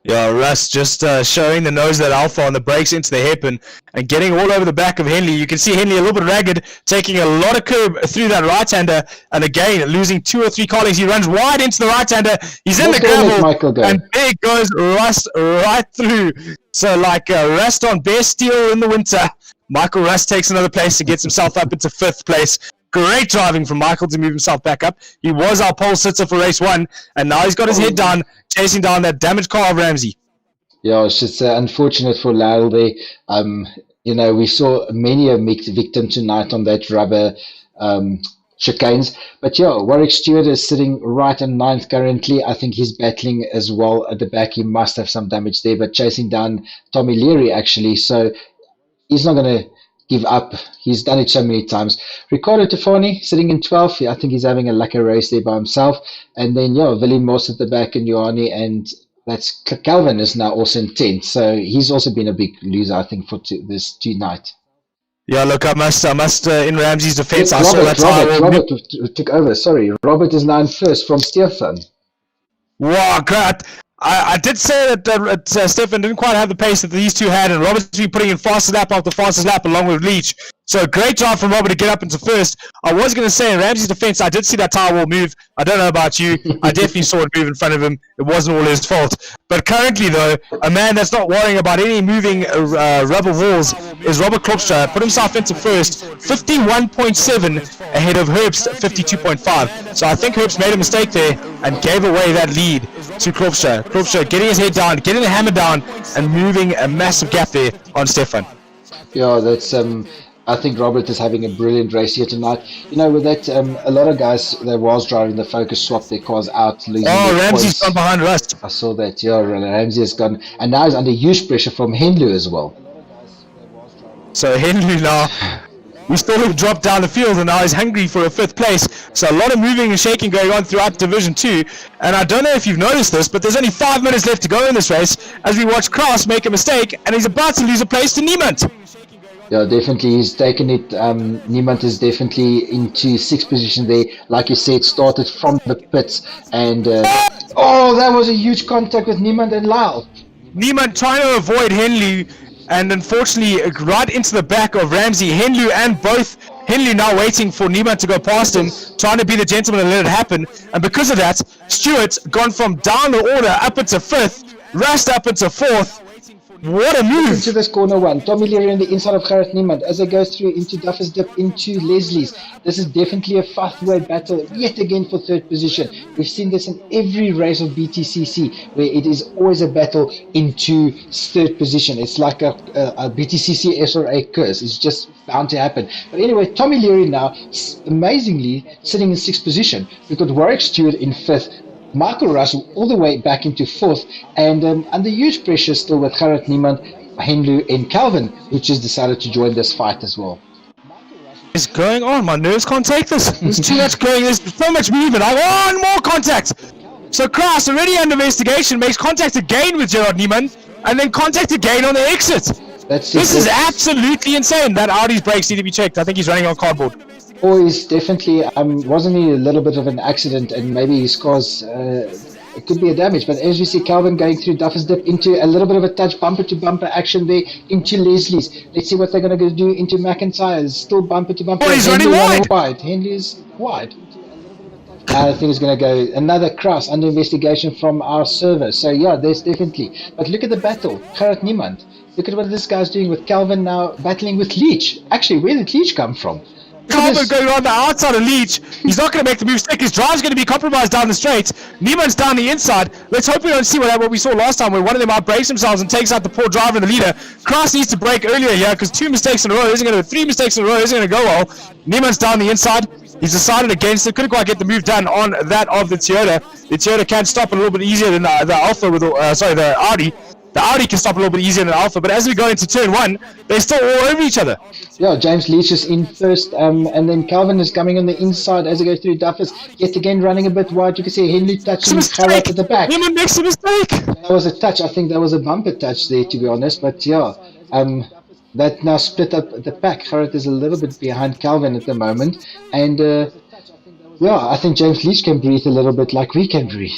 Yeah, Russ just showing the nose of that Alpha on the brakes into the hairpin and getting all over the back of Henley. You can see Henley a little bit ragged, taking a lot of curb through that right-hander, and again, losing 2 or 3 colleagues. He runs wide into the right-hander. He's in the gravel, and there goes Rust right through. So like Rust on bare steel in the winter, Michael Rust takes another place and gets himself up into 5th place. Great driving from Michael to move himself back up. He was our pole sitter for race 1, and now he's got his head down, chasing down that damaged car of Ramsey. Yeah, it's just unfortunate for Lyle there. We saw many a victim tonight on that rubber chicanes. But yeah, Warwick Stewart is sitting right in 9th currently. I think he's battling as well at the back. He must have some damage there, but chasing down Tommy Leary actually. So he's not going to give up. He's done it so many times. Ricardo Tafani sitting in 12th. I think he's having a lucky race there by himself. And then, Willie Moss at the back and Ioane, and that's Calvin is now also in 10th. So he's also been a big loser, I think, for this tonight. Yeah, look, I must in Ramsey's defense, Robert took over. Sorry, Robert is now in 1st from Stefan. Wow, great. I did say that Stefan didn't quite have the pace that these two had, and Robert's been putting in fastest lap after fastest lap along with Leach. So great job from Robert to get up into 1st. I was going to say, in Ramsey's defense, I did see that tire wall move. I don't know about you. I definitely saw it move in front of him. It wasn't all his fault. But currently, though, a man that's not worrying about any moving rubber walls is Robert Klopstra. Put himself into 1st, 51.7 ahead of Herbst, 52.5. So I think Herbst made a mistake there and gave away that lead to Klopstra. Klopstra getting his head down, getting the hammer down, and moving a massive gap there on Stefan. Yeah, that's I think Robert is having a brilliant race here tonight. With that, a lot of guys that was driving the Focus swapped their cars out, losing their Ramsey's points. gone behind Rust. I saw that. Yeah, Ramsey has gone, and now he's under huge pressure from Henley as well. So Henley now, we saw him drop down the field, and now he's hungry for a 5th place. So a lot of moving and shaking going on throughout Division 2. And I don't know if you've noticed this, but there's only 5 minutes left to go in this race as we watch Kraus make a mistake, and he's about to lose a place to Niemand. Yeah, definitely. He's taken it. Niemand is definitely into 6th position there. Like you said, started from the pits. And, that was a huge contact with Niemand and Lyle. Niemand trying to avoid Henley, and unfortunately, right into the back of Ramsey. Henley now waiting for Niemand to go past him, trying to be the gentleman and let it happen. And because of that, Stewart's gone from down the order up into 5th, Rust up into 4th. What a Into move! this corner one. Tommy Leary on the inside of Gerrit Niemand as they go through into Duffers Dip, into Leslie's. This is definitely a five-way battle yet again for third position. We've seen this in every race of BTCC where it is always a battle into third position. It's like a BTCC SRA curse. It's just bound to happen. But anyway, Tommy Leary now, amazingly, sitting in sixth position. We've got Warwick Stewart in fifth. Michael Russell all the way back into fourth, and under huge pressure still with Gerrit Niemand, Henlu and Calvin, who just decided to join this fight as well. What's going on? My nerves can't take this. There's too much going. There's so much movement. I want more contact. So Kraus, already under investigation, makes contact again with Gerrit Niemand, and then contact again on the exit. This is absolutely insane. That Audi's brakes need to be checked. I think he's running on cardboard. Or he's definitely, wasn't he a little bit of an accident, and maybe his car's, it could be a damage. But as we see Calvin going through Duffers Dip into a little bit of a touch, bumper to bumper action there into Leslie's. Let's see what they're going to do into McIntyre's. Still bumper to bumper. Oh, he's running wide. Henley's wide. I think it's going to go another cross under investigation from our server. So yeah, there's definitely. But look at the battle. Gerrit Niemand. Look at what this guy's doing with Calvin now battling with Leach. Actually, where did Leach come from? Calvin going on the outside of Leach. He's not going to make the move stick. His drive's going to be compromised down the straight. Niemand's down the inside. Let's hope we don't see what we saw last time where one of them outbrakes themselves and takes out the poor driver and the leader. Kraus needs to break earlier here because 2 mistakes in a row isn't going to, 3 mistakes in a row isn't going to go well. Niemand's down the inside. He's decided against it. Couldn't quite get the move done on that of the Toyota. The Toyota can stop a little bit easier than the Alpha with the Audi. The Audi can stop a little bit easier than the Alpha, but as we go into turn 1, they're still all over each other. Yeah, James Leach is in first, and then Calvin is coming on the inside as they go through Duffers. Yet again running a bit wide. You can see Henley touching Gerrit at the back. Niemand makes a mistake. That was a touch. I think that was a bumper touch there, to be honest. But yeah, that now split up the pack. Gerrit is a little bit behind Calvin at the moment, and yeah, I think James Leach can breathe a little bit like we can breathe.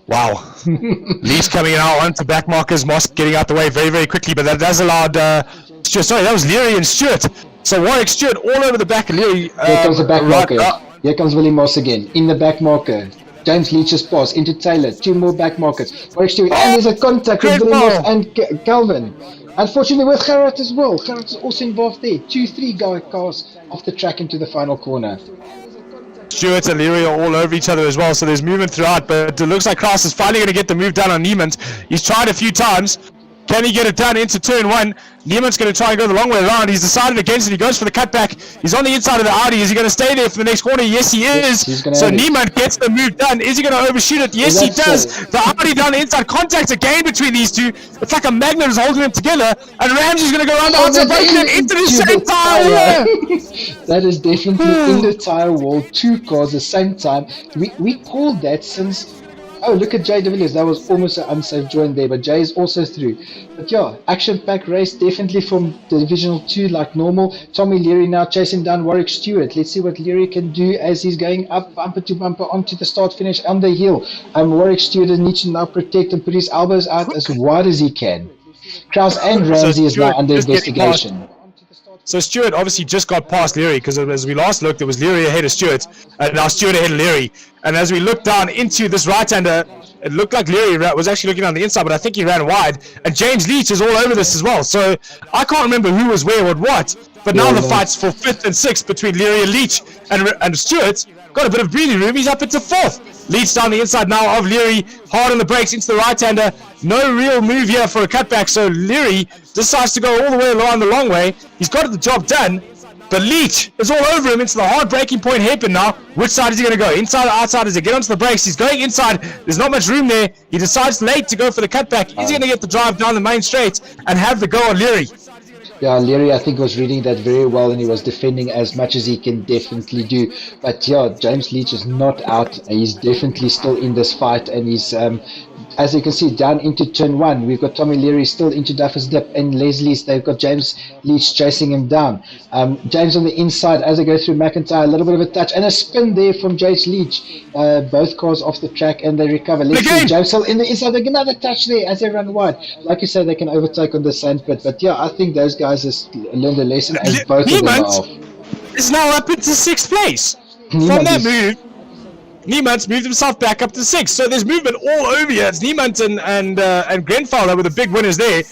Wow. Leach coming out onto back markers, Moss getting out the way very, very quickly, but that does allow Stewart. Sorry, that was Leary and Stewart. So Warwick Stewart all over the back of Leary. Here comes the back marker. Here comes Willie Moss again, in the back marker. James Leach's pass into Taylor, 2 more back markers. Warwick Stewart, and there's a contact with Willie Moss and Calvin. Unfortunately with Gerrit as well. Gerrit is also involved there. 2-3 cars off the track into the final corner. Stewart and Leary are all over each other as well, so there's movement throughout, but it looks like Kraus is finally going to get the move done on Niemand. He's tried a few times. Can he get it done into turn 1? Niemand's going to try and go the long way around. He's decided against it. He goes for the cutback. He's on the inside of the Audi. Is he going to stay there for the next corner? Yes, he is. So Niemand gets the move done. Is he going to overshoot it? Yes, he does. The Audi down the inside. Contact again between these two. It's like a magnet is holding them together. And Ramsey's going to go around the outside, breaking it into the same tire. That is definitely in the tire wall. 2 cars at the same time. We called that since... Oh, look at Jay de Villiers. That was almost an unsafe join there, but Jay is also through. But yeah, action-packed race, definitely from the Divisional 2 like normal. Tommy Leary now chasing down Warwick Stewart. Let's see what Leary can do as he's going up bumper to bumper onto the start-finish on the hill. Warwick Stewart needs to now protect and put his elbows out as wide as he can. Kraus and Ramsey is now under investigation. So Stewart obviously just got past Leary because as we last looked, it was Leary ahead of Stewart, and now Stewart ahead of Leary. And as we look down into this right-hander, it looked like Leary was actually looking on the inside, but I think he ran wide. And James Leach is all over this as well. So I can't remember who was where or what, but now the fight's for 5th and 6th between Leary and Leach. And Stewart got a bit of breathing room. He's up into 4th. Leach down the inside now of Leary, hard on the brakes into the right-hander. No real move here for a cutback, so Leary decides to go all the way around the long way. He's got the job done, but Leach is all over him into the hard braking point hairpin now. Which side is he going to go? Inside or outside? As he get onto the brakes, he's going inside. There's not much room there. He decides late to go for the cutback. Is he going to get the drive down the main straight and have the go on Leary? Yeah, Leary, I think, was reading that very well, and he was defending as much as he can definitely do. But yeah, James Leach is not out. He's definitely still in this fight, and he's, as you can see, down into turn 1. We've got Tommy Leary still into Duffers Dip, and Leslie's. They've got James Leach chasing him down. James on the inside as they go through McIntyre. A little bit of a touch and a spin there from James Leach. Both cars off the track, and they recover. Let's see, James still in the inside. They get another touch there as they run wide. Like you said, they can overtake on the sandpit. But yeah, I think those guys have learned a lesson as both of them are off. Is now up into 6th place. From that move, Niemans moved himself back up to 6th. So there's movement all over here. It's Niemans and Grenfell that were the big winners there.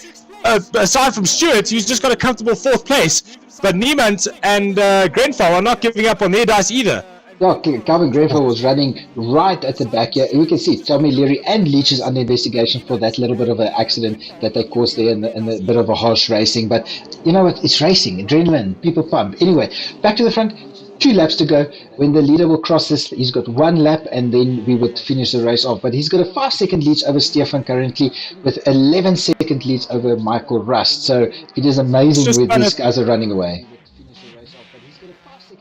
Aside from Stewart, who's just got a comfortable 4th place. But Niemans and Grenfell are not giving up on their dice either. Yeah, Calvin Grenfell was running right at the back here. We can see Tommy Leary and Leach is under investigation for that little bit of an accident that they caused there in a bit of a harsh racing. But you know what? It's racing, adrenaline, people pump. Anyway, back to the front. 2 laps to go. When the leader will cross this, he's got 1 lap and then we would finish the race off. But he's got a 5-second lead over Stefan currently with 11-second leads over Michael Rust. So it is amazing where these guys are running away.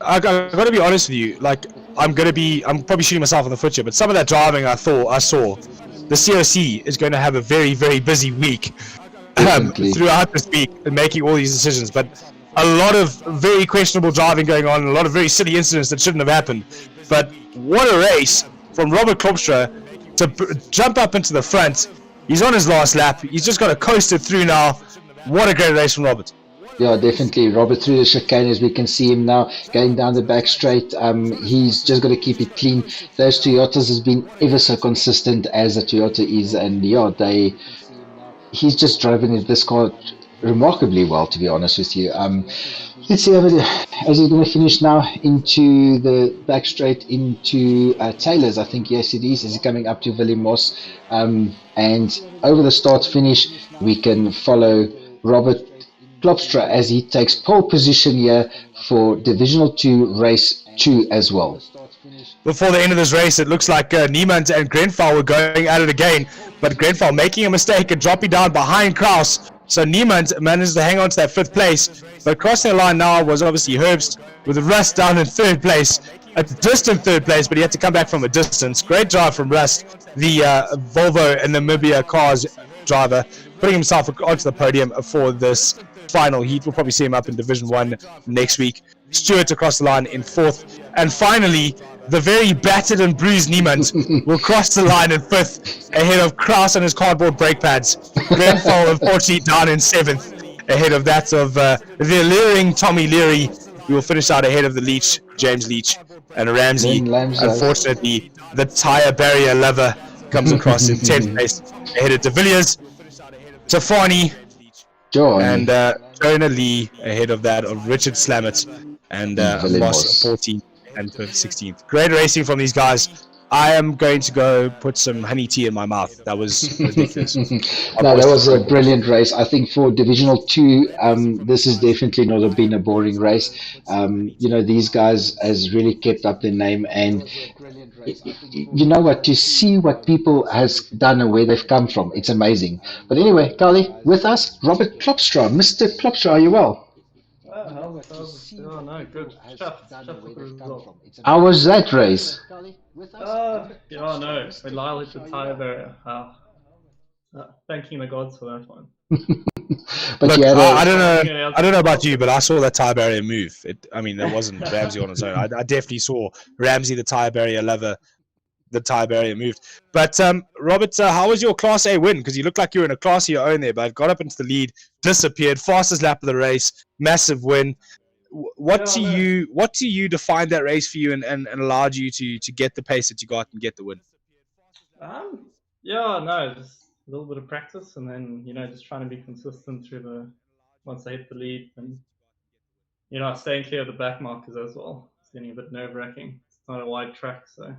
I got to be honest with you. Like, I'm probably shooting myself in the foot here, but some of that driving I saw, the COC is going to have a very, very busy week throughout this week in making all these decisions. But a lot of very questionable driving going on, and a lot of very silly incidents that shouldn't have happened. But what a race from Robert Klopstra to jump up into the front. He's on his last lap. He's just got to coast it through now. What a great race from Robert. Yeah, definitely. Robert through the chicane as we can see him now going down the back straight. He's just got to keep it clean. Those Toyotas has been ever so consistent as a Toyota is, and yeah, he's just driving this car remarkably well, to be honest with you. Let's see as he's going to finish now into the back straight into Taylor's, I think. Yes, it is. He's coming up to Villemos, and over the start finish we can follow Robert Klopstra as he takes pole position here for Divisional 2 Race 2 as well. Before the end of this race, it looks like Niemans and Grenfell were going at it again, but Grenfell making a mistake and dropping down behind Kraus. So Niemans managed to hang on to that 5th place, but crossing the line now was obviously Herbst with Rust down in 3rd place, a distant 3rd place, but he had to come back from a distance. Great drive from Rust, the Volvo and Namibia cars driver, putting himself onto the podium for this final heat. We'll probably see him up in Division 1 next week. Stewart across the line in 4th, and finally the very battered and bruised Niemans will cross the line in 5th ahead of Kraus and his cardboard brake pads. Grenfell unfortunately down in 7th ahead of that of the alluring Tommy Leary, who will finish out ahead of the Leach, James Leach, and Ramsey. Unfortunately, the tyre barrier lover comes across in 10th place ahead of De Villiers, Tafani, and Jonah Lee ahead of that of Richard Slamet and Moss 14th and 16th. Great racing from these guys. I am going to go put some honey tea in my mouth. That was ridiculous. No, that was a brilliant race. I think for Divisional 2, this has definitely not been a boring race. You know, these guys has really kept up their name, and you know what, to see what people has done and where they've come from, it's amazing. But anyway, Carly, with us, Robert Klopstra. Mr. Klopstra, are you well? No, good. How was that race? No, when Lyle hit the tyre barrier. Thanking the gods for that one. But look, yeah, I don't know about you, but I saw that tyre barrier move. I mean, that wasn't Ramsey on his own. I definitely saw Ramsey, the tyre barrier lover, the tyre barrier moved. But Robert, how was your Class A win? Because you looked like you were in a class of your own there, but got up into the lead, disappeared, fastest lap of the race, massive win. What do you define that race for you and allowed you to get the pace that you got and get the win? Just a little bit of practice, and then just trying to be consistent through once I hit the lead, and staying clear of the back markers as well. It's getting a bit nerve-wracking. It's not a wide track, so.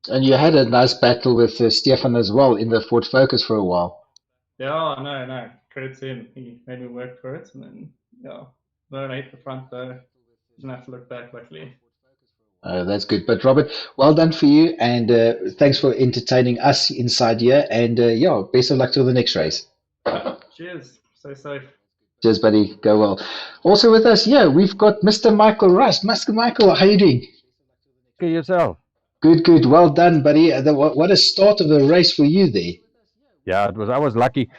And you had a nice battle with Stefan as well in the Ford Focus for a while. Yeah, no, credit to him. He made me work for it, and then no, I hit the front though. Didn't have to look back, luckily. That's good. But Robert, well done for you, and thanks for entertaining us inside here. And best of luck till the next race. Cheers. Stay safe. Cheers, buddy. Go well. Also with us, we've got Mr. Michael Rust. Mr. Michael, how you doing? Good yourself. Good. Well done, buddy. What a start of the race for you there. Yeah, it was. I was lucky.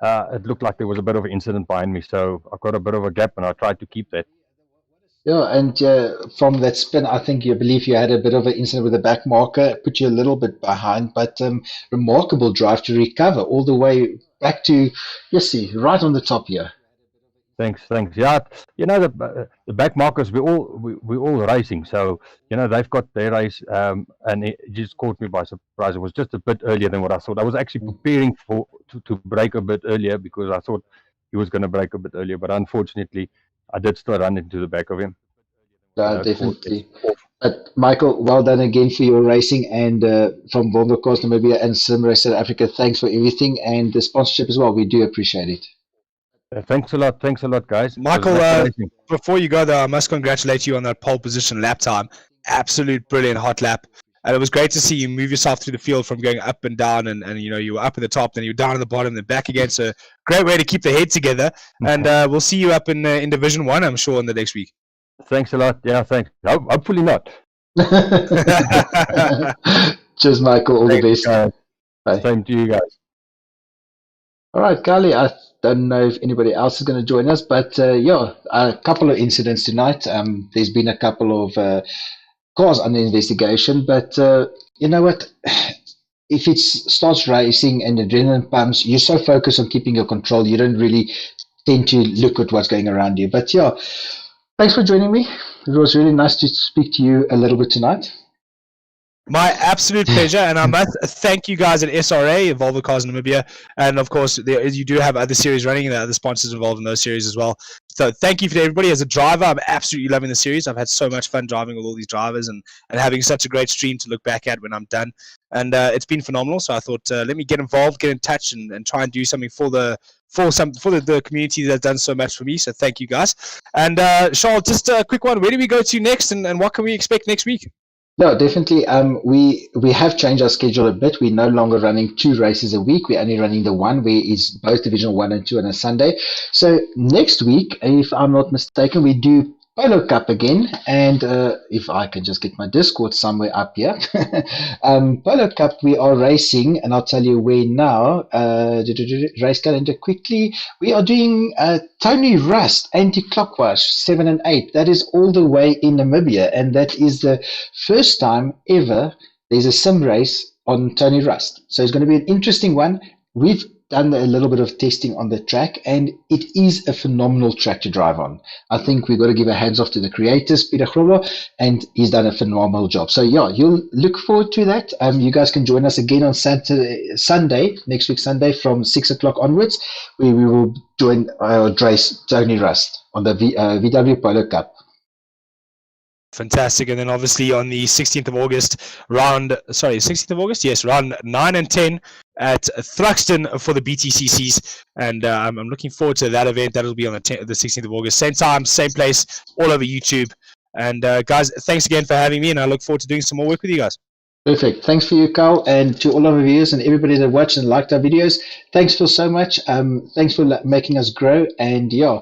It looked like there was a bit of an incident behind me, so I got a bit of a gap, and I tried to keep that. Yeah, and from that spin, I believe you had a bit of an incident with the back marker, put you a little bit behind, but remarkable drive to recover all the way back to, right on the top here. Thanks. Yeah, the back markers we all racing, so they've got their race, and it just caught me by surprise. It was just a bit earlier than what I thought. I was actually preparing to break a bit earlier because I thought he was going to break a bit earlier, but unfortunately, I did still run into the back of him. Definitely. But Michael, well done again for your racing, and from Volvo Cars Namibia and Sim Race South Africa, thanks for everything and the sponsorship as well. We do appreciate it. Thanks a lot, guys. Michael, before you go though, I must congratulate you on that pole position lap time. Absolute brilliant hot lap. And it was great to see you move yourself through the field from going up and down, and you were up at the top, then you were down at the bottom, then back again. So great way to keep the head together. And we'll see you up in Division 1, I'm sure, in the next week. Thanks a lot. Yeah, thanks. Hopefully not. Cheers, Michael. All the best. Bye. Same to you guys. All right, Carly, I don't know if anybody else is going to join us, but a couple of incidents tonight. There's been a couple of cars under investigation, but you know what? If it starts racing and adrenaline pumps, you're so focused on keeping your control, you don't really tend to look at what's going around you. But yeah, thanks for joining me. It was really nice to speak to you a little bit tonight. My absolute pleasure, and I must thank you guys at SRA, Volvo Cars Namibia, and of course, you do have other series running, and there are other sponsors involved in those series as well. So thank you for everybody. As a driver, I'm absolutely loving the series. I've had so much fun driving with all these drivers and having such a great stream to look back at when I'm done. And it's been phenomenal. So I thought, let me get involved, get in touch, and try and do something for the community that's done so much for me. So thank you guys. And Charles, just a quick one. Where do we go to next, and what can we expect next week? No, definitely. We have changed our schedule a bit. We're no longer running 2 races a week. We're only running the one, where is both Division 1 and 2 on a Sunday. So next week, if I'm not mistaken, we do Polo Cup again. And if I can just get my Discord somewhere up here. Polo Cup, we are racing, and I'll tell you where now. Race calendar quickly. We are doing Tony Rust, anti-clockwise, 7 and 8. That is all the way in Namibia, and that is the first time ever there's a sim race on Tony Rust. So it's going to be an interesting one. We've done a little bit of testing on the track, and it is a phenomenal track to drive on. I think we've got to give a hands off to the creators, Peter Grobo, and he's done a phenomenal job. So yeah, you'll look forward to that. You guys can join us again on Sunday, next week Sunday from 6 o'clock onwards. We will join race Tony Rust on the VW Polo Cup. Fantastic. And then obviously on the 16th of August, round 9 and 10 at Thruxton for the BTCCs. And I'm looking forward to that event. That'll be on the 16th of August. Same time, same place, all over YouTube. And guys, thanks again for having me, and I look forward to doing some more work with you guys. Perfect. Thanks for you, Carl, and to all of our viewers and everybody that watched and liked our videos. Thanks for so much. Thanks for making us grow. And yeah,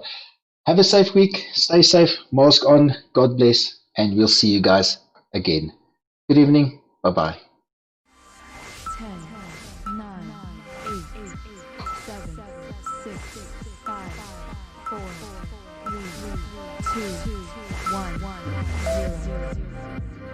have a safe week. Stay safe. Mask on. God bless. And we'll see you guys again. Good evening. Bye-bye. 10, 9, 8, 7, 6, 5, 4, 3, 2, 1, 0.